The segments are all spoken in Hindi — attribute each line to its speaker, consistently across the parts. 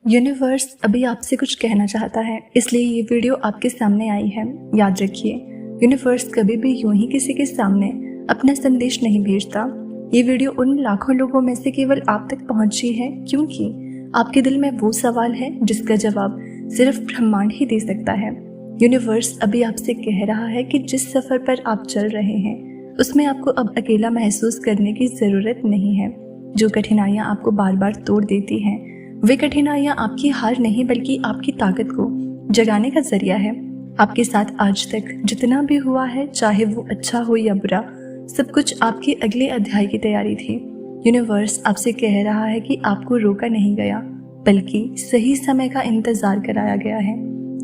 Speaker 1: यूनिवर्स अभी आपसे कुछ कहना चाहता है, इसलिए ये वीडियो आपके सामने आई है। याद रखिए, यूनिवर्स कभी भी यूं ही किसी के सामने अपना संदेश नहीं भेजता। ये वीडियो उन लाखों लोगों में से केवल आप तक पहुंची है क्योंकि आपके दिल में वो सवाल है जिसका जवाब सिर्फ ब्रह्मांड ही दे सकता है। यूनिवर्स अभी आपसे कह रहा है कि जिस सफ़र पर आप चल रहे हैं उसमें आपको अब अकेला महसूस करने की ज़रूरत नहीं है। जो कठिनाइयाँ आपको बार बार तोड़ देती हैं, वे कठिनाइयाँ आपकी हार नहीं बल्कि आपकी ताकत को जगाने का जरिया है। आपके साथ आज तक जितना भी हुआ है, चाहे वो अच्छा हो या बुरा, सब कुछ आपके अगले अध्याय की तैयारी थी। यूनिवर्स आपसे कह रहा है कि आपको रोका नहीं गया, बल्कि सही समय का इंतजार कराया गया है।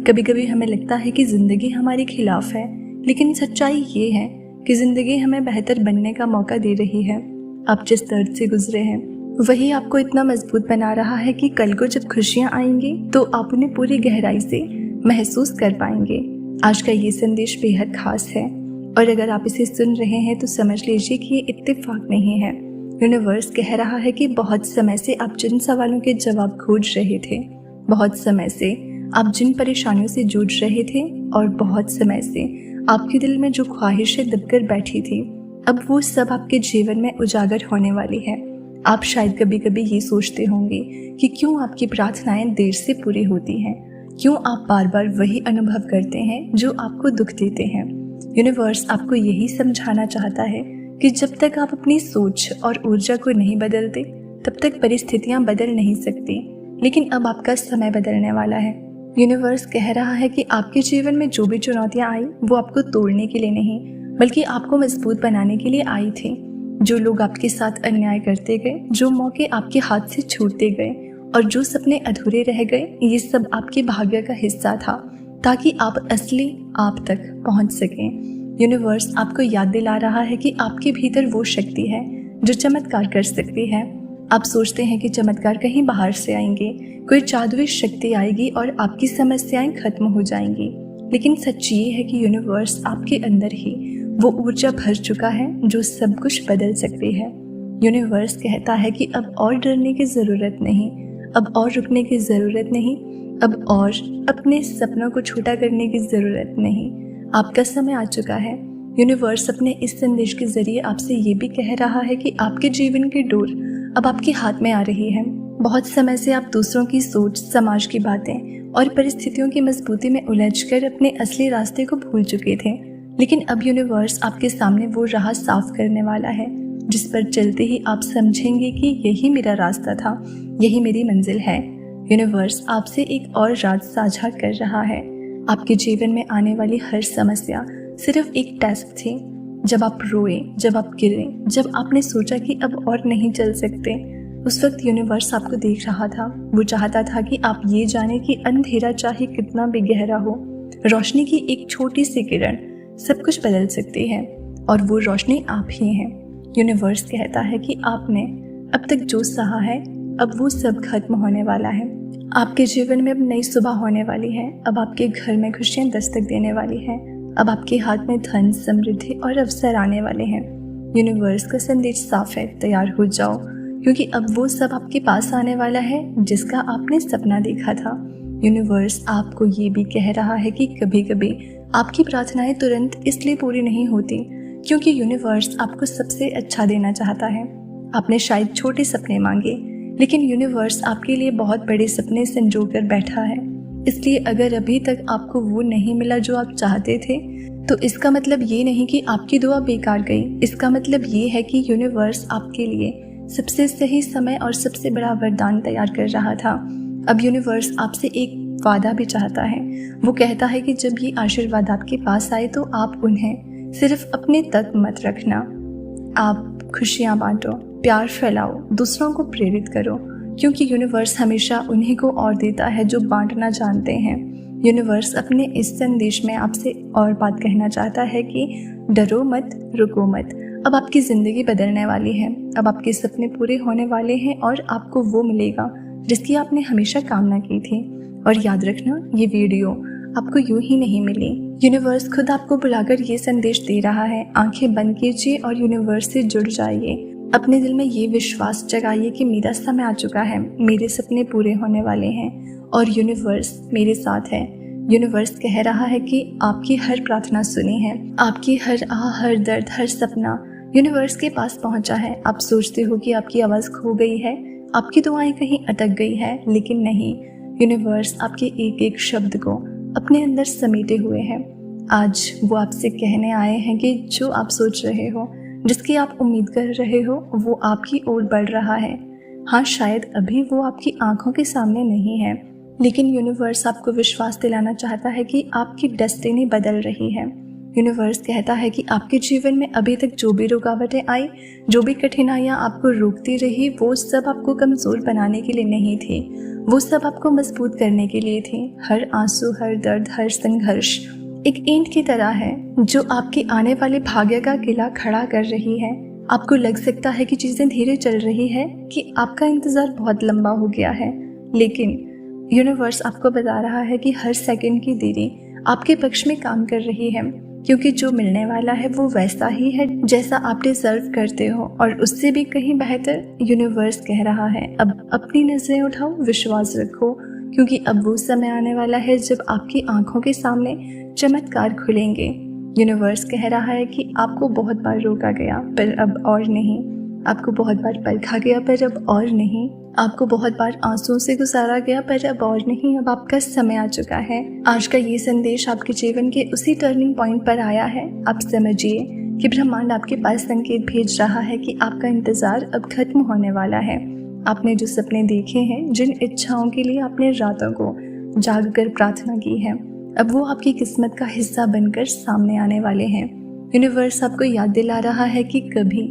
Speaker 1: कभी कभी हमें लगता है कि जिंदगी हमारे खिलाफ है, लेकिन सच्चाई ये है कि जिंदगी हमें बेहतर बनने का मौका दे रही है। आप जिस दर्द से गुजरे हैं वही आपको इतना मजबूत बना रहा है कि कल को जब खुशियां आएंगी तो आप उन्हें पूरी गहराई से महसूस कर पाएंगे। आज का ये संदेश बेहद खास है और अगर आप इसे सुन रहे हैं तो समझ लीजिए कि ये इत्तेफाक नहीं है। यूनिवर्स कह रहा है कि बहुत समय से आप जिन सवालों के जवाब खोज रहे थे, बहुत समय से आप जिन परेशानियों से जूझ रहे थे और बहुत समय से आपके दिल में जो ख्वाहिशें दबकर बैठी थी, अब वो सब आपके जीवन में उजागर होने वाली है। आप शायद कभी कभी ये सोचते होंगे कि क्यों आपकी प्रार्थनाएं देर से पूरी होती हैं, क्यों आप बार बार वही अनुभव करते हैं जो आपको दुख देते हैं। यूनिवर्स आपको यही समझाना चाहता है कि जब तक आप अपनी सोच और ऊर्जा को नहीं बदलते तब तक परिस्थितियां बदल नहीं सकती। लेकिन अब आपका समय बदलने वाला है। यूनिवर्स कह रहा है कि आपके जीवन में जो भी चुनौतियां आई वो आपको तोड़ने के लिए नहीं बल्कि आपको मजबूत बनाने के लिए आई थी। जो लोग आपके साथ अन्याय करते गए, जो मौके आपके हाथ से छूटते गए और जो सपने अधूरे रह गए, ये सब आपके भाग्य का हिस्सा था ताकि आप असली आप तक पहुंच सकें। यूनिवर्स आपको याद दिला रहा है कि आपके भीतर वो शक्ति है जो चमत्कार कर सकती है। आप सोचते हैं कि चमत्कार कहीं बाहर से आएंगे, कोई जादुई शक्ति आएगी और आपकी समस्याएं खत्म हो जाएंगी, लेकिन सच ये है कि यूनिवर्स आपके अंदर ही वो ऊर्जा भर चुका है जो सब कुछ बदल सकती है। यूनिवर्स कहता है कि अब और डरने की ज़रूरत नहीं, अब और रुकने की ज़रूरत नहीं, अब और अपने सपनों को छोटा करने की ज़रूरत नहीं। आपका समय आ चुका है। यूनिवर्स अपने इस संदेश के ज़रिए आपसे ये भी कह रहा है कि आपके जीवन की डोर अब आपके हाथ में आ रही है। बहुत समय से आप दूसरों की सोच, समाज की बातें और परिस्थितियों की मजबूती में उलझकर अपने असली रास्ते को भूल चुके थे, लेकिन अब यूनिवर्स आपके सामने वो राह साफ करने वाला है जिस पर चलते ही आप समझेंगे कि यही मेरा रास्ता था, यही मेरी मंजिल है। यूनिवर्स आपसे एक और राज साझा कर रहा है। आपके जीवन में आने वाली हर समस्या सिर्फ एक टेस्ट थी। जब आप रोए, जब आप गिरे, जब आपने सोचा कि अब और नहीं चल सकते, उस वक्त यूनिवर्स आपको देख रहा था। वो चाहता था कि आप ये जाने कि अंधेरा चाहे कितना भी गहरा हो, रोशनी की एक छोटी सी किरण सब कुछ बदल सकती है और वो रोशनी आप ही हैं। यूनिवर्स कहता है कि आपने अब तक जो सहा है अब वो सब खत्म होने वाला है। आपके जीवन में अब नई सुबह होने वाली है। अब आपके घर में खुशियां दस्तक देने वाली हैं। अब आपके हाथ में धन, समृद्धि और अवसर आने वाले हैं। यूनिवर्स का संदेश साफ है, तैयार हो जाओ क्योंकि अब वो सब आपके पास आने वाला है जिसका आपने सपना देखा था। यूनिवर्स आपको ये भी कह रहा है कि कभी कभी आपकी प्रार्थनाएं तुरंत इसलिए पूरी नहीं होती क्योंकि यूनिवर्स आपको सबसे अच्छा देना चाहता है। आपने शायद छोटे सपने मांगे, लेकिन यूनिवर्स आपके लिए बहुत बड़े सपने संजो कर बैठा है। इसलिए अगर अभी तक आपको वो नहीं मिला जो आप चाहते थे, तो इसका मतलब ये नहीं कि आपकी दुआ बेकार गई। इसका मतलब ये है कि यूनिवर्स आपके लिए सबसे सही समय और सबसे बड़ा वरदान तैयार कर रहा था। अब यूनिवर्स आपसे एक वादा भी चाहता है। वो कहता है कि जब ये आशीर्वाद आपके पास आए तो आप उन्हें सिर्फ अपने तक मत रखना। आप खुशियाँ बांटो, प्यार फैलाओ, दूसरों को प्रेरित करो, क्योंकि यूनिवर्स हमेशा उन्हीं को और देता है जो बांटना जानते हैं। यूनिवर्स अपने इस संदेश में आपसे और बात कहना चाहता है कि डरो मत, रुको मत। अब आपकी ज़िंदगी बदलने वाली है। अब आपके सपने पूरे होने वाले हैं और आपको वो मिलेगा जिसकी आपने हमेशा कामना की थी। और याद रखना, ये वीडियो आपको यूं ही नहीं मिली। यूनिवर्स खुद आपको बुलाकर ये संदेश दे रहा है। आंखें बंद कीजिए और यूनिवर्स से जुड़ जाइए। अपने दिल में ये विश्वास जगाइए कि मेरा समय आ चुका है, मेरे सपने पूरे होने वाले हैं और यूनिवर्स मेरे साथ है। यूनिवर्स कह रहा है कि आपकी हर प्रार्थना सुनी है, आपकी हर हर दर्द, हर सपना यूनिवर्स के पास पहुंचा है। आप सोचते हो कि आपकी आवाज़ खो गई है, आपकी दुआएं कहीं अटक गई है, लेकिन नहीं, यूनिवर्स आपके एक एक शब्द को अपने अंदर समेटे हुए है। आज वो आपसे कहने आए हैं कि जो आप सोच रहे हो, जिसकी आप उम्मीद कर रहे हो, वो आपकी ओर बढ़ रहा है। हाँ, शायद अभी वो आपकी आंखों के सामने नहीं है, लेकिन यूनिवर्स आपको विश्वास दिलाना चाहता है कि आपकी डेस्टिनी बदल रही है। यूनिवर्स कहता है कि आपके जीवन में अभी तक जो भी रुकावटें आई, जो भी कठिनाइयाँ आपको रोकती रही, वो सब आपको कमज़ोर बनाने के लिए नहीं थी, वो सब आपको मजबूत करने के लिए थी। हर आंसू, हर दर्द, हर संघर्ष एक ईंट की तरह है जो आपके आने वाले भाग्य का किला खड़ा कर रही है। आपको लग सकता है कि चीज़ें धीरे चल रही है, कि आपका इंतज़ार बहुत लंबा हो गया है, लेकिन यूनिवर्स आपको बता रहा है कि हर सेकंड की देरी आपके पक्ष में काम कर रही है, क्योंकि जो मिलने वाला है वो वैसा ही है जैसा आप डिजर्व करते हो, और उससे भी कहीं बेहतर। यूनिवर्स कह रहा है अब अपनी नजरें उठाओ, विश्वास रखो, क्योंकि अब वो समय आने वाला है जब आपकी आंखों के सामने चमत्कार खुलेंगे। यूनिवर्स कह रहा है कि आपको बहुत बार रोका गया पर अब और नहीं, आपको बहुत बार परखा गया पर अब और नहीं, आपको बहुत बार आंसुओं से गुजारा गया पर अब और नहीं, अब आपका समय आ चुका है। आज का ये संदेश आपके जीवन के उसी टर्निंग पॉइंट पर आया है। आप समझिए कि ब्रह्मांड आपके पास संकेत भेज रहा है कि आपका इंतजार अब खत्म होने वाला है। आपने जो सपने देखे हैं, जिन इच्छाओं के लिए आपने रातों को जाग कर प्रार्थना की है, अब वो आपकी किस्मत का हिस्सा बनकर सामने आने वाले हैं। यूनिवर्स आपको याद दिला रहा है कि कभी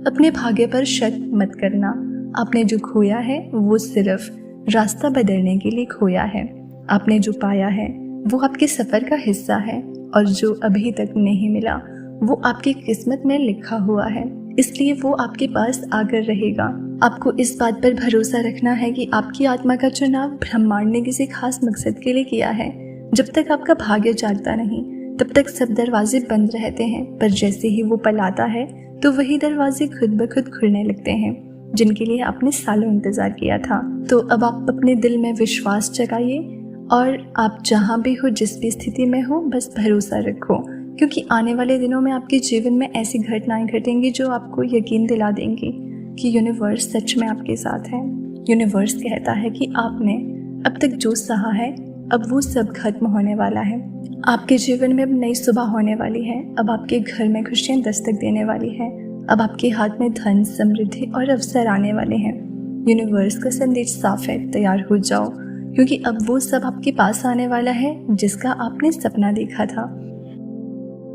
Speaker 1: अपने भाग्य पर शक मत करना। आपने जो खोया है वो सिर्फ रास्ता बदलने के लिए खोया है। आपने जो पाया है वो आपके सफ़र का हिस्सा है, और जो अभी तक नहीं मिला वो आपकी किस्मत में लिखा हुआ है, इसलिए वो आपके पास आकर रहेगा। आपको इस बात पर भरोसा रखना है कि आपकी आत्मा का चुनाव ब्रह्मांड ने किसी खास मकसद के लिए किया है। जब तक आपका भाग्य जागता नहीं, तब तक सब दरवाजे बंद रहते हैं, पर जैसे ही वो पल आता है तो वही दरवाजे खुद ब खुद खुलने लगते हैं, जिनके लिए आपने सालों इंतजार किया था। तो अब आप अपने दिल में विश्वास जगाइए, और आप जहाँ भी हो, जिस भी स्थिति में हो, बस भरोसा रखो, क्योंकि आने वाले दिनों में आपके जीवन में ऐसी घटनाएं घटेंगी जो आपको यकीन दिला देंगी कि यूनिवर्स सच में आपके साथ है। यूनिवर्स कहता है कि आपने अब तक जो सहा है, अब वो सब खत्म होने वाला है। आपके जीवन में अब नई सुबह होने वाली है। अब आपके घर में खुशियाँ दस्तक देने वाली है। अब आपके हाथ में धन, समृद्धि और अवसर आने वाले हैं। यूनिवर्स का संदेश साफ है, तैयार हो जाओ, क्योंकि अब वो सब आपके पास आने वाला है जिसका आपने सपना देखा था।